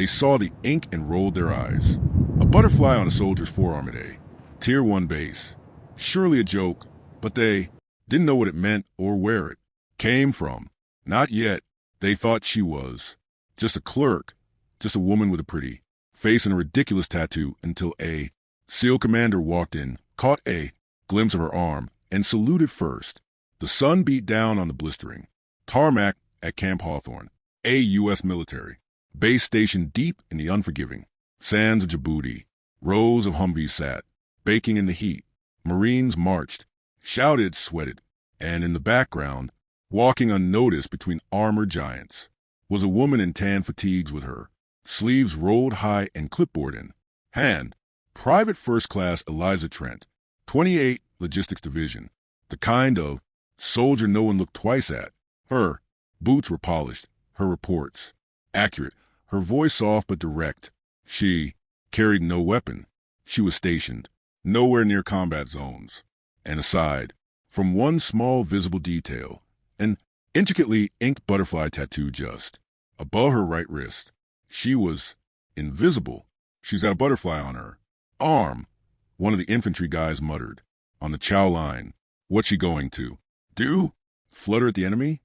They saw the ink and rolled their eyes. A butterfly on a soldier's forearm at A. Tier 1 base. Surely a joke, but they didn't know what it meant or where it came from. Not yet. They thought she was just a clerk, just a woman with a pretty face and a ridiculous tattoo until a SEAL commander walked in, caught a glimpse of her arm, and saluted first. The sun beat down on the blistering tarmac at Camp Hawthorne, a U.S. military base stationed deep in the unforgiving sands of Djibouti. Rows of Humvees sat, baking in the heat. Marines marched, shouted, sweated, and in the background, walking unnoticed between armored giants, was a woman in tan fatigues with her sleeves rolled high and clipboard in hand. Private First Class Eliza Trent, 28 Logistics Division, the kind of soldier no one looked twice at. Her boots were polished, her reports accurate, her voice soft but direct. She carried no weapon. She was stationed nowhere near combat zones. And aside from one small visible detail, an intricately inked butterfly tattoo just above her right wrist, she was invisible. She's got a butterfly on her arm, one of the infantry guys muttered. On the chow line, what's she going to do? Flutter at the enemy?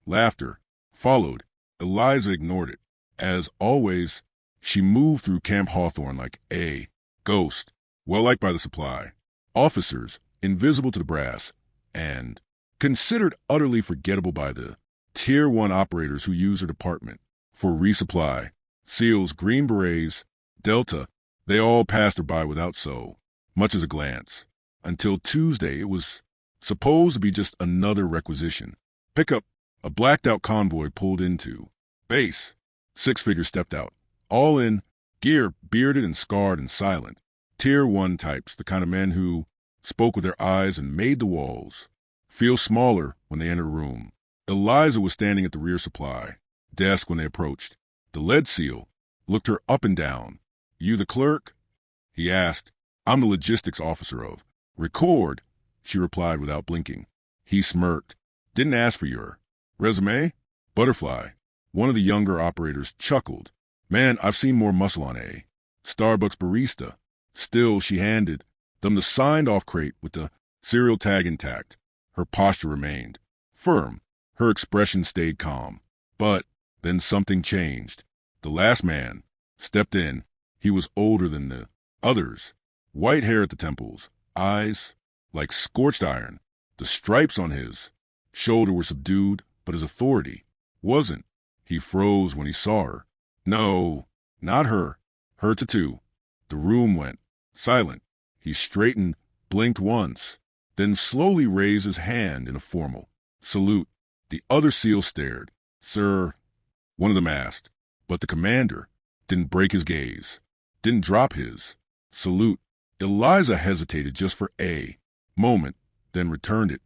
Laughter followed. Eliza ignored it. As always, she moved through Camp Hawthorne like a ghost, well-liked by the supply officers, invisible to the brass, and considered utterly forgettable by the Tier 1 operators who used her department for resupply. SEALs, Green Berets, Delta, they all passed her by without so much as a glance. Until Tuesday, it was supposed to be just another requisition. Pickup, a blacked-out convoy pulled into base. 6 figures stepped out, all in gear, bearded and scarred and silent. Tier 1 types, the kind of men who spoke with their eyes and made the walls feel smaller when they entered a room. Eliza was standing at the rear supply desk when they approached. The lead SEAL looked her up and down. You the clerk? He asked. I'm the logistics officer of Record, she replied without blinking. He smirked. Didn't ask for your resume? Butterfly, one of the younger operators, chuckled. Man, I've seen more muscle on a Starbucks barista. Still, she handed them the signed-off crate with the serial tag intact. Her posture remained firm. Her expression stayed calm. But then something changed. The last man stepped in. He was older than the others. White hair at the temples, eyes like scorched iron. The stripes on his shoulder were subdued, but his authority wasn't. He froze when he saw her. No, not her. Her tattoo. The room went silent. He straightened, blinked once, then slowly raised his hand in a formal salute. The other SEAL stared. Sir, one of them asked, but the commander didn't break his gaze, didn't drop his salute. Eliza hesitated just for a moment, then returned it.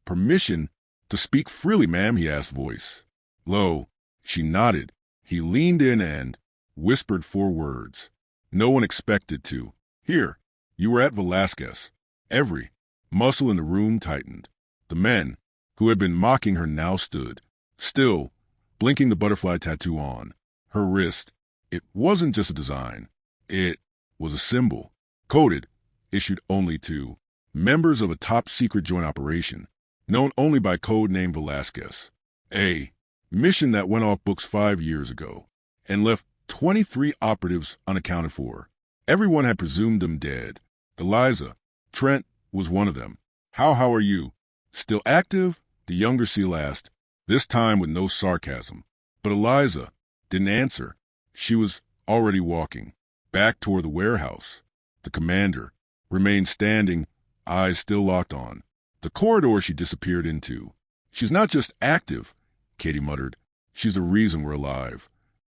Permission to speak freely, ma'am, he asked voice low. She nodded. He leaned in and whispered 4 words no one expected to hear. You were at Velasquez. Every muscle in the room tightened. The men who had been mocking her now stood still, blinking, the butterfly tattoo on her wrist. It wasn't just a design. It was a symbol, coded, issued only to members of a top-secret joint operation, known only by code name Velasquez. A mission that went off books 5 years ago and left 23 operatives unaccounted for. Everyone had presumed them dead. Eliza Trent was one of them. How are you? Still active? The younger SEAL asked, this time with no sarcasm. But Eliza didn't answer. She was already walking back toward the warehouse. The commander remained standing, eyes still locked on the corridor she disappeared into. She's not just active, Katie muttered. She's the reason we're alive.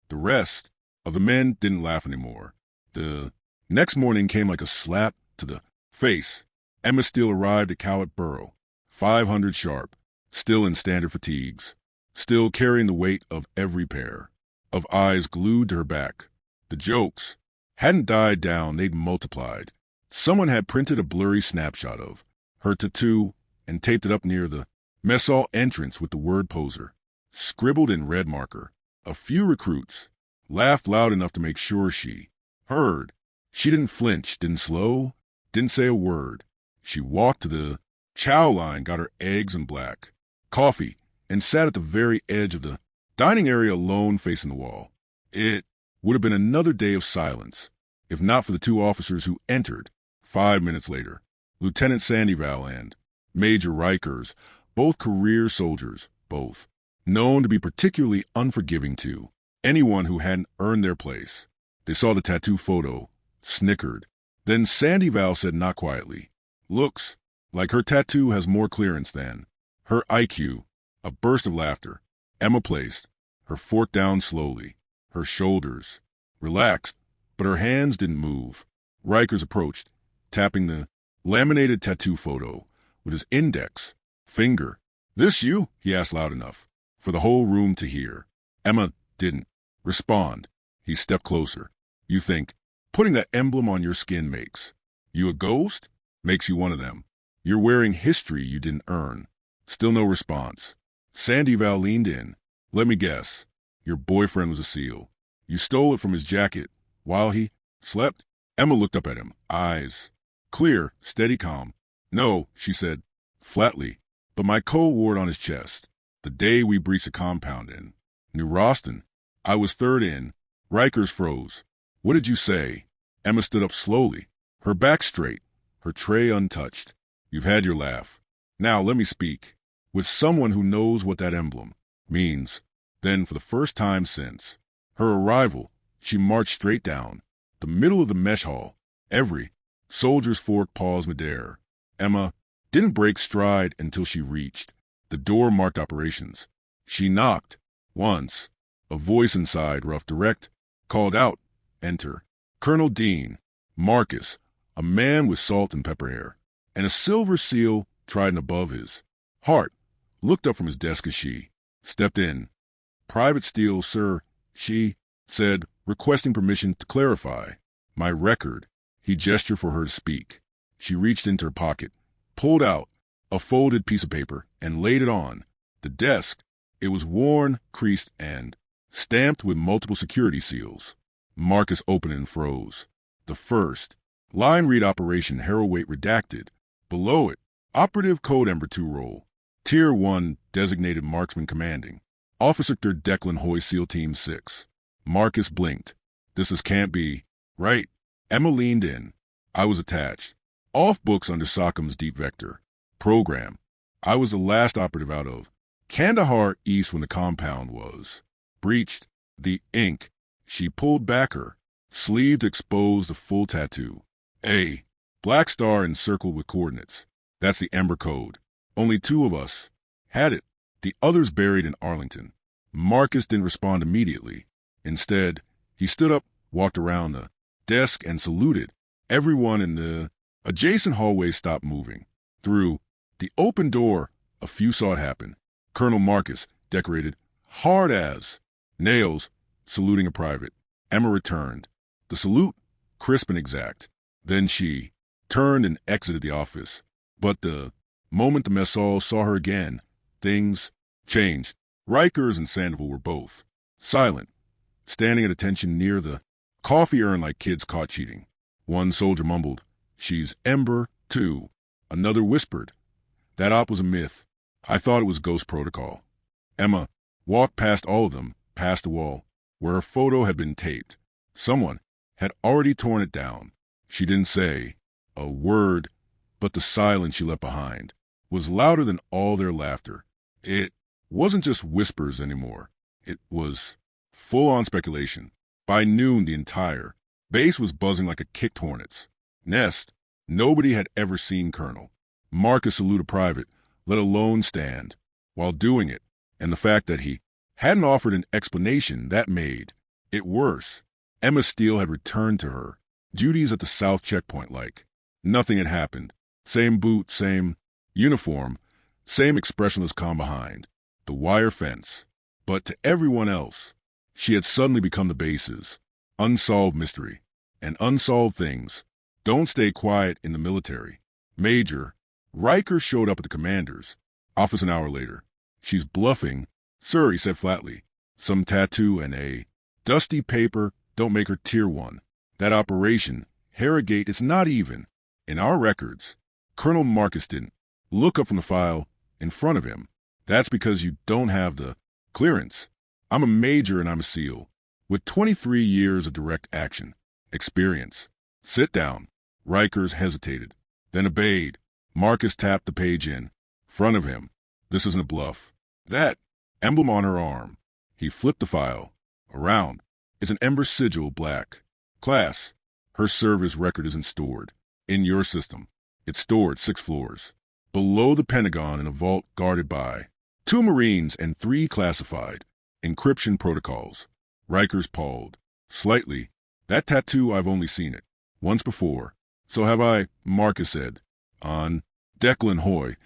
The rest of the men didn't laugh anymore. The next morning came like a slap to the face. Emma Steele arrived at Cowett Borough, 500 sharp, still in standard fatigues, still carrying the weight of every pair of eyes glued to her back. The jokes hadn't died down, they'd multiplied. Someone had printed a blurry snapshot of her tattoo and taped it up near the mess hall entrance with the word poser scribbled in red marker. A few recruits laughed loud enough to make sure she heard. She didn't flinch, didn't slow, didn't say a word. She walked to the chow line, got her eggs and black coffee, and sat at the very edge of the dining area alone facing the wall. It would have been another day of silence, if not for the two officers who entered 5 minutes later, Lieutenant Sandoval and Major Rikers, both career soldiers, both known to be particularly unforgiving to anyone who hadn't earned their place. They saw the tattoo photo, snickered. Then Sandoval said not quietly, "Looks like her tattoo has more clearance than her IQ." A burst of laughter. Emma placed her fork down slowly. Her shoulders relaxed, but her hands didn't move. Rikers approached, tapping the laminated tattoo photo with his index finger. "This you?" he asked loud enough for the whole room to hear. Emma didn't respond. He stepped closer. "You think putting that emblem on your skin makes you a ghost? Makes you one of them. You're wearing history you didn't earn." Still no response. Sandoval leaned in. "Let me guess. Your boyfriend was a SEAL. You stole it from his jacket while he slept?" Emma looked up at him, eyes clear, steady, calm. "No," she said flatly, "but my code wore it on his chest. The day we breached a compound in New Roston, I was third in." Rikers froze. "What did you say?" Emma stood up slowly, her back straight, her tray untouched. "You've had your laugh. Now let me speak with someone who knows what that emblem means." Then, for the first time since her arrival, she marched straight down the middle of the mesh hall. Every soldier's fork paused midair. Emma didn't break stride until she reached the door marked operations. She knocked once. A voice inside, rough, direct, called out, "Enter." Colonel Dean Marcus, a man with salt and pepper hair, and a silver seal trident above his heart, looked up from his desk as she stepped in. "Private Steele, sir," she said, requesting permission to clarify. "My record." He gestured for her to speak. She reached into her pocket, pulled out a folded piece of paper, and laid it on the desk. It was worn, creased, and stamped with multiple security seals. Marcus opened and froze. The first line read Operation Harrowweight redacted. Below it, Operative Code Ember 2 role. Tier 1 designated marksman commanding. Officer Declan Hoy, SEAL Team 6. Marcus blinked. "This can't be right." Emma leaned in. "I was attached. Off books under Sockham's Deep Vector program. I was the last operative out of Kandahar East when the compound was breached." The ink. She pulled back her sleeve to expose the full tattoo. A black star encircled with coordinates. "That's the Ember Code. Only 2 of us had it. The others buried in Arlington." Marcus didn't respond immediately. Instead, he stood up, walked around the desk, and saluted. Everyone in the adjacent hallway stopped moving. Through the open door, a few saw it happen. Colonel Marcus, decorated hard as nails, saluting a private. Emma returned. The salute, crisp and exact. Then she turned and exited the office. But the moment the mess hall saw her again, things changed. Rikers and Sandoval were both silent, standing at attention near the coffee urn like kids caught cheating. One soldier mumbled, "She's Ember, too." Another whispered, "That op was a myth. I thought it was Ghost Protocol." Emma walked past all of them, past the wall where her photo had been taped. Someone had already torn it down. She didn't say a word, but the silence she left behind was louder than all their laughter. It wasn't just whispers anymore. It was full-on speculation. By noon, the entire base was buzzing like a kicked hornet's nest. Nobody had ever seen Colonel Marcus salute a private, let alone stand while doing it, and the fact that he hadn't offered an explanation that made it worse. Emma Steele had returned to her duties at the South checkpoint like nothing had happened. Same boot, same uniform, same expressionless calm behind the wire fence. But to everyone else, she had suddenly become the base's unsolved mystery. And unsolved things don't stay quiet in the military. Major Riker showed up at the commander's office an hour later. "She's bluffing, sir," he said flatly. "Some tattoo and a Dusty paper don't make her Tier 1. That operation, Harrogate, it's not even. In our records, Colonel Marcus didn't. Look up from the file in front of him. That's because you don't have the clearance. I'm a major and I'm a SEAL, with 23 years of direct action experience. Sit down. Rikers hesitated, then obeyed. Marcus tapped the page in front of him. This isn't a bluff. That emblem on her arm. He flipped the file around. It's an ember sigil, black. Class. Her service record isn't stored in your system. It's stored 6 floors below the Pentagon in a vault guarded by 2 Marines and 3 classified encryption protocols. Rikers paused slightly. That tattoo, I've only seen it once before. So have I, Marcus said. On Declan Hoy,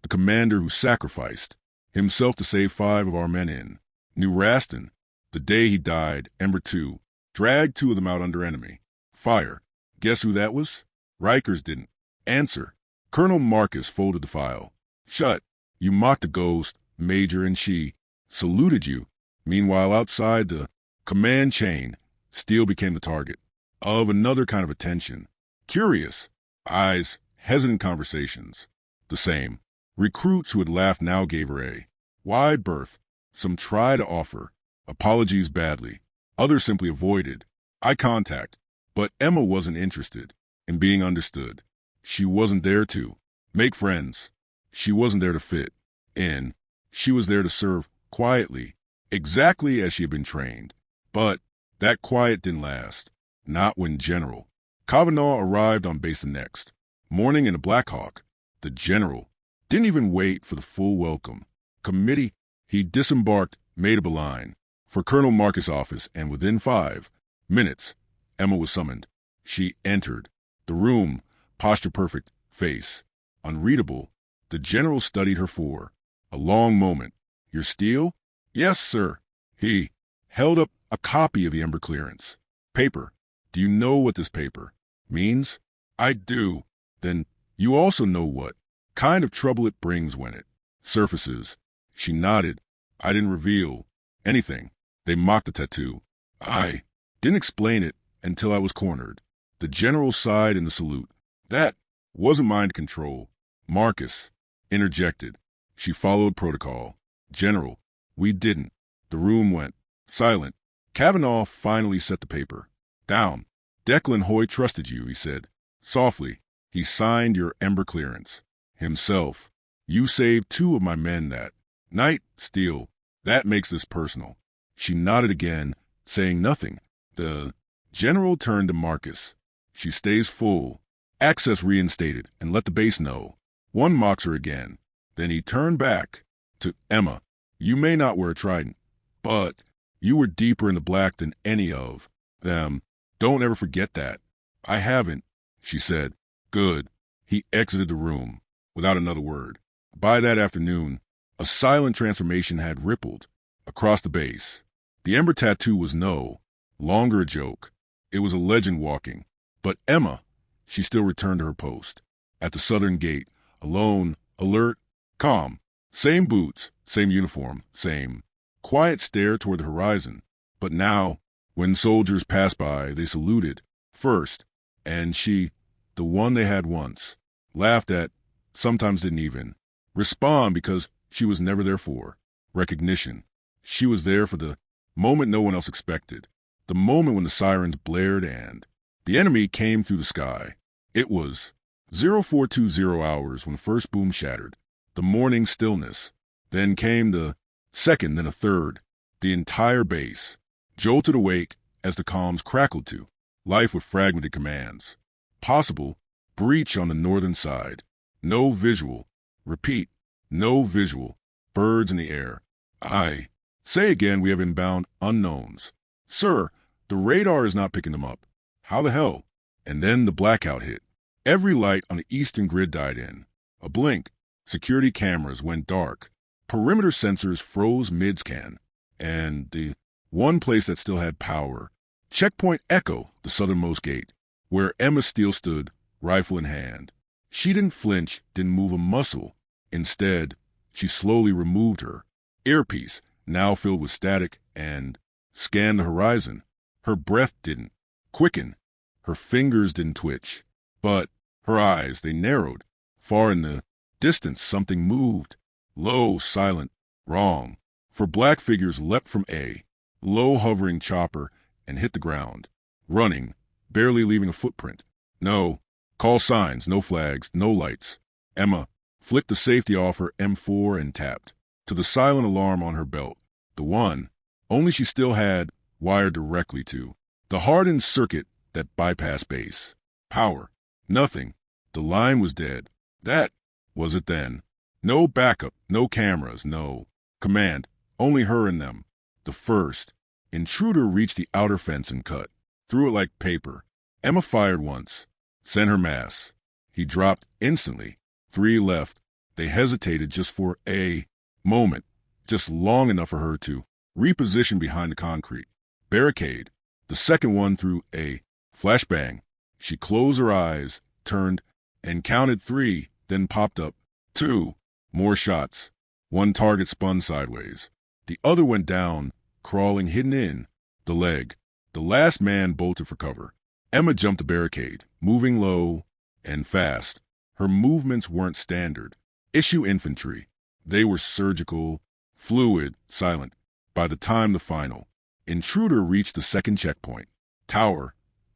the commander who sacrificed himself to save 5 of our men in New Raston. The day he died, Ember 2 dragged 2 of them out under enemy fire. Guess who that was? Rikers didn't answer. Colonel Marcus folded the file shut. You mocked a ghost, Major, and she saluted you. Meanwhile, outside the command chain, Steele became the target of another kind of attention. Curious eyes, hesitant conversations. The same. Recruits who had laughed now gave her a wide berth. Some tried to offer apologies badly. Others simply avoided eye contact. But Emma wasn't interested in being understood. She wasn't there to make friends. She wasn't there to fit in. She was there to serve quietly, exactly as she had been trained. But that quiet didn't last. Not when General Kavanaugh arrived on base the next morning in a Black Hawk. The general didn't even wait for the full welcome committee. He disembarked, made up a line for Colonel Marcus' office, and within 5 minutes, Emma was summoned. She entered the room, posture perfect, face unreadable. The general studied her for a long moment. Your Steele? Yes, sir. He held up a copy of the Ember clearance paper. Do you know what this paper means? I do. Then you also know what kind of trouble it brings when it surfaces. She nodded. I didn't reveal anything. They mocked the tattoo. I didn't explain it until I was cornered. The general sighed in the salute. That wasn't mind control. Marcus interjected. She followed protocol. General, we didn't. The room went silent. Kavanaugh finally set the paper down. Declan Hoy trusted you, he said softly. He signed your Ember clearance himself. You saved 2 of my men that night, Steele. That makes this personal. She nodded again, saying nothing. The general turned to Marcus. She stays full. Access reinstated, and let the base know. One mocks her again. Then he turned back to Emma. You may not wear a trident, but you were deeper in the black than any of them. Don't ever forget that. I haven't, she said. Good. He exited the room without another word. By that afternoon, a silent transformation had rippled across the base. The Ember tattoo was no longer a joke. It was a legend walking. But Emma, she still returned to her post at the southern gate, alone, alert, calm. Same boots, same uniform, same quiet stare toward the horizon. But now, when soldiers passed by, they saluted first, and she, the one they had once, laughed at, sometimes didn't even respond because she was never there for recognition. She was there for the moment no one else expected, the moment when the sirens blared and the enemy came through the sky. It was 0420 hours when the first boom shattered the morning stillness. Then came the second, then a third. The entire base jolted awake as the comms crackled to life with fragmented commands. Possible breach on the northern side. No visual. Repeat, no visual. Birds in the air. I say again, we have inbound unknowns. Sir, the radar is not picking them up. How the hell? And then the blackout hit. Every light on the eastern grid died in. A blink. Security cameras went dark. Perimeter sensors froze mid-scan. And the one place that still had power, Checkpoint Echo, the southernmost gate, where Emma Steele stood, rifle in hand. She didn't flinch, didn't move a muscle. Instead, she slowly removed her earpiece, now filled with static, and scanned the horizon. Her breath didn't quicken. Her fingers didn't twitch. But her eyes, they narrowed. Far in the distance, something moved. Low, silent, wrong. For black figures leapt from a low hovering chopper and hit the ground. Running, barely leaving a footprint. No call signs, no flags, no lights. Emma flicked the safety off her M4 and tapped to the silent alarm on her belt. The one, only she still had, wired directly to the hardened circuit that bypassed base. Power. Nothing. The line was dead. That was it then. No backup, no cameras, no command. Only her and them. The first intruder reached the outer fence and cut through it like paper. Emma fired once. Sent her mass. He dropped instantly. 3 left. They hesitated just for a moment, just long enough for her to reposition behind the concrete barricade. The second one through a flashbang. She closed her eyes, turned, and counted 3, then popped up 2 more shots. One target spun sideways. The other went down, crawling hidden in the leg. The last man bolted for cover. Emma jumped the barricade, moving low and fast. Her movements weren't standard. Issue infantry. They were surgical, fluid, silent. By the time the final intruder reached the second checkpoint, tower,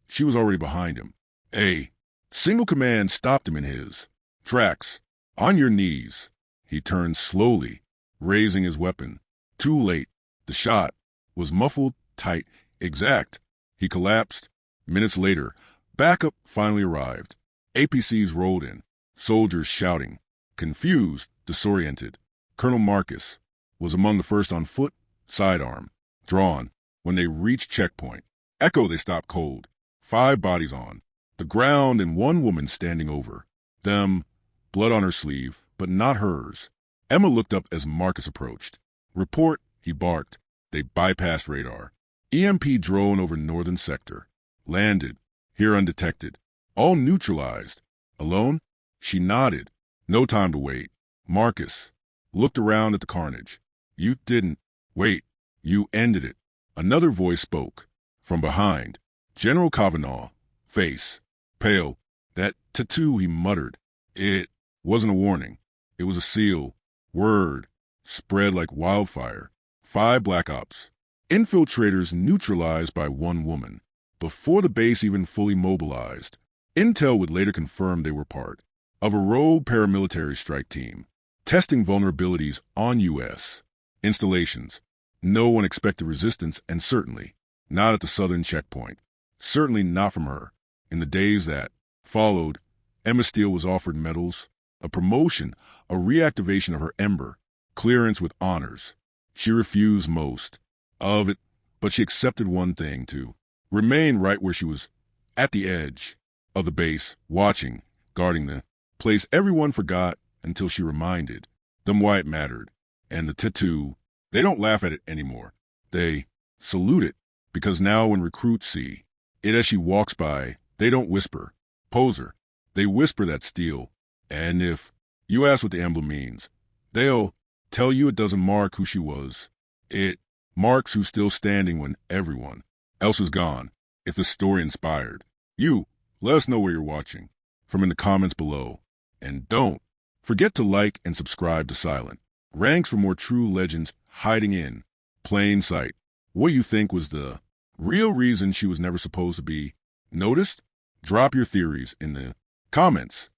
she was already behind him. A single command stopped him in his tracks. On your knees. He turned slowly, raising his weapon. Too late. The shot was muffled, tight, exact. He collapsed. Minutes later, backup finally arrived. APCs rolled in, soldiers shouting, confused, disoriented. Colonel Marcus was among the first on foot, sidearm, drawn. When they reached checkpoint, echo, they stopped cold. 5 bodies on the ground and 1 woman standing over them, blood on her sleeve, but not hers. Emma looked up as Marcus approached. Report, he barked. They bypassed radar. EMP drone over northern sector. Landed, here undetected. All neutralized. Alone? She nodded. No time to wait. Marcus looked around at the carnage. You didn't wait. You ended it. Another voice spoke. From behind. General Kavanaugh. Face. Pale. That tattoo, he muttered. It wasn't a warning. It was a seal. Word. Spread like wildfire. 5 black ops. Infiltrators neutralized by 1 woman. Before the base even fully mobilized, intel would later confirm they were part of a rogue paramilitary strike team, testing vulnerabilities on U.S. installations. No one expected resistance, and certainly not at the southern checkpoint. Certainly not from her. In the days that followed, Emma Steele was offered medals, a promotion, a reactivation of her Ember, clearance with honors. She refused most of it, but she accepted one thing, to remain right where she was, at the edge of the base, watching, guarding the place everyone forgot until she reminded them why it mattered. And the tattoo, they don't laugh at it anymore. They salute it, because now when recruits see it as she walks by, they don't whisper, poser. They whisper that Steele. And if you ask what the emblem means, they'll tell you it doesn't mark who she was. It marks who's still standing when everyone else is gone. If the story inspired you, let us know where you're watching from in the comments below. And don't forget to like and subscribe to Silent Ranks for more true legends hiding in plain sight. What you think was the real reason she was never supposed to be noticed? Drop your theories in the comments.